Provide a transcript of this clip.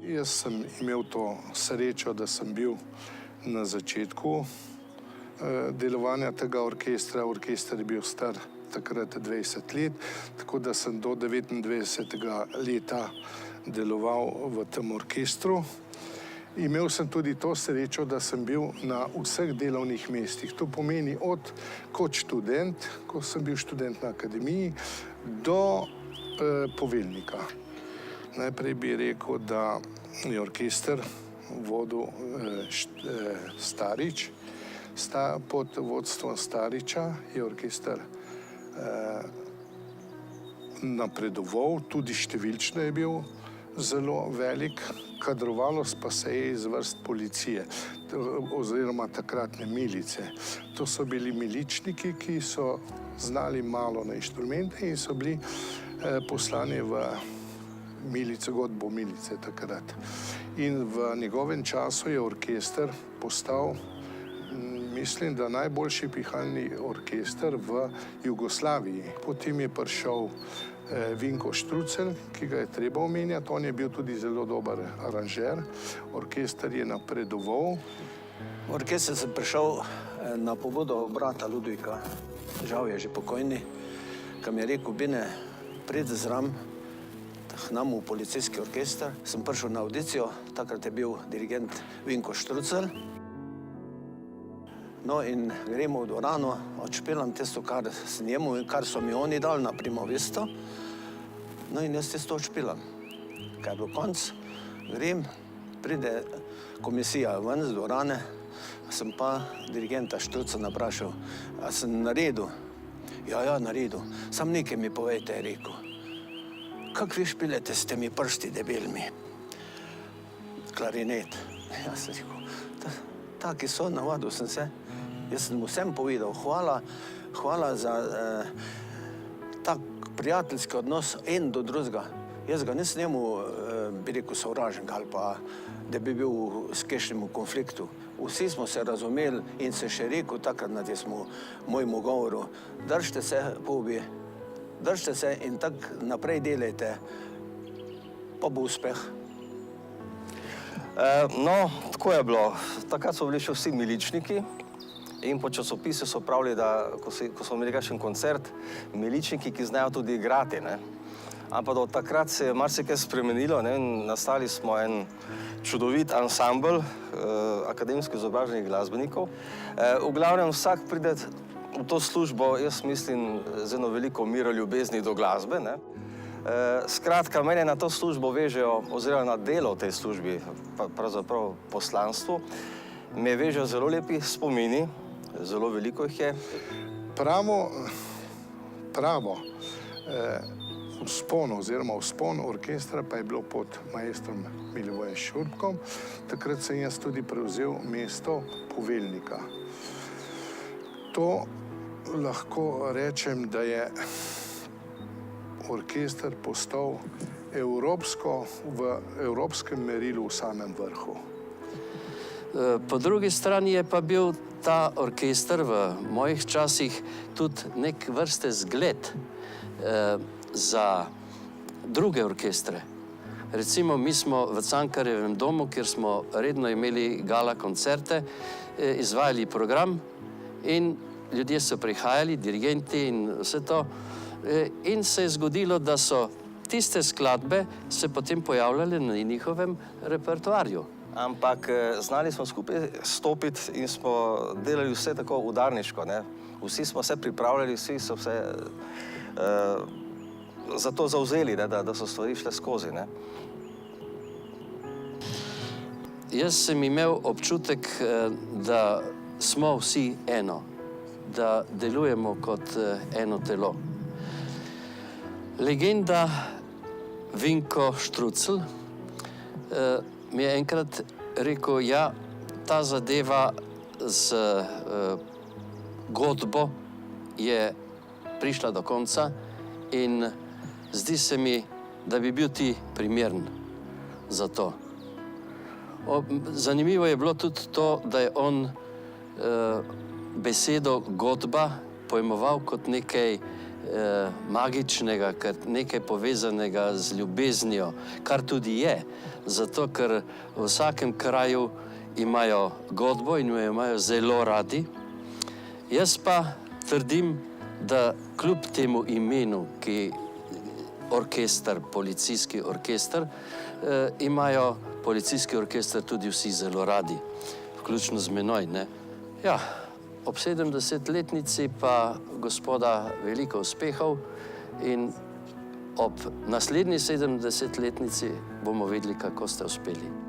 Jaz sem imel to srečo, da sem bil na začetku delovanja tega orkestra. Orkester je bil star takrat 20 let, tako da sem do 29. leta deloval v tem orkestru. Imel sem tudi to srečo, da sem bil na vseh delovnih mestih. To pomeni kot študent, ko sem bil študent na akademiji, do poveljnika. Najprej bi rekel, da je orkester vodil Starič. Pod vodstvom Stariča je orkester napredoval, tudi številčno je bil zelo velik, kadrovalo pa se je iz vrst policije oziroma takratne milice. To so bili miličniki, ki so znali malo na inštrumente in so bili poslani v milice, godbo milice takrat. In v njegovem času je orkester postal, mislim, da najboljši pihalni orkester v Jugoslaviji. Potem je prišel Vinko Štrucelj, ki ga je treba omenjati. On je bil tudi zelo dober aranžer. Orkester je napredoval. V orkester sem prišel na pobudo brata Ludvika, žal je že pokojni, ki mi je rekel, Bine, pridi zraven k nam v policijski orkester. Sem prišel na audicijo, takrat je bil dirigent Vinko Štrucelj. No in gremo v dvorano, odšpelam tisto, kar sem njemu in kar so mi oni dali na primo visto. No in jaz tisto odšpelam. Kaj je bilo konc, grem, pride komisija ven z dvorane, sem pa dirigenta Štrucelja vprašal, a sem naredil? Ja, naredil. Sam nekaj mi povejte, je rekel. Kak vi špilete s temi prsti debelimi? Klarinet. Jaz sem rekel, taki so, navadil sem se. Jaz sem vsem povedal, hvala za tak prijateljski odnos en do drugega. Jaz ga nisem njemu, bi rekel, sovražen ali pa, da bi bil v kakšnem konfliktu. Vsi smo se razumeli in se še rekel takrat na tismu mojemu govoru, držite se, Bobi, držite se in tako naprej delajte, pa bo uspeh. No, tako je bilo. Takrat so bili še vsi miličniki in po časopisu so pravili, da ko smo imeli kakšen koncert, miličniki, ki znajo tudi igrati, ne. Ampak do takrat se je marsikaj spremenilo, ne, in nastali smo en čudovit ansambl akademsko izobraženih glasbenikov. V glavnem vsak pride v to službo, jaz mislim, z eno veliko miro ljubezni do glasbe, ne. Skratka, mene na to službo vežejo, oziroma na delo v tej službi, pravzaprav poslanstvu, me vežejo zelo lepi spomini, zelo veliko jih je. Pravo vzpon oziroma vzpon orkestra pa je bilo pod maestrom Milivojem Šurbkom. Takrat sem jaz tudi prevzel mesto poveljnika. To lahko rečem, da je orkester postal v evropskem merilu v samem vrhu. Po drugi strani je pa bil ta orkester v mojih časih tudi nek vrste zgled za druge orkestre. Recimo, mi smo v Cankarjevem domu, kjer smo redno imeli gala koncerte, izvajali program in ljudje so prihajali, dirigenti in vse to, in se je zgodilo, da so tiste skladbe se potem pojavljale na njihovem repertoarju. Ampak znali smo skupaj stopiti in smo delali vse tako udarniško, ne. Vsi smo se pripravljali, vsi so se za to zavzeli, ne, da so stvari šle skozi, ne. Jaz sem imel občutek, da smo vsi eno, da delujemo kot eno telo. Legenda Vinko Štrucelj mi je enkrat rekel, ja, ta zadeva z godbo je prišla do konca in zdi se mi, da bi bil ti primeren za to. Zanimivo je bilo tudi to, da je on besedo godba pojmoval kot nekaj magičnega, nekaj povezanega z ljubeznijo, kar tudi je, zato ker v vsakem kraju imajo godbo in jo imajo zelo radi. Jaz pa trdim, da kljub temu imenu, ki orkester, policijski orkester, imajo policijski orkester tudi vsi zelo radi, vključno z menoj, ne. Ja, ob 70-letnici pa gospoda veliko uspehov in ob naslednji 70-letnici bomo videli, kako ste uspeli.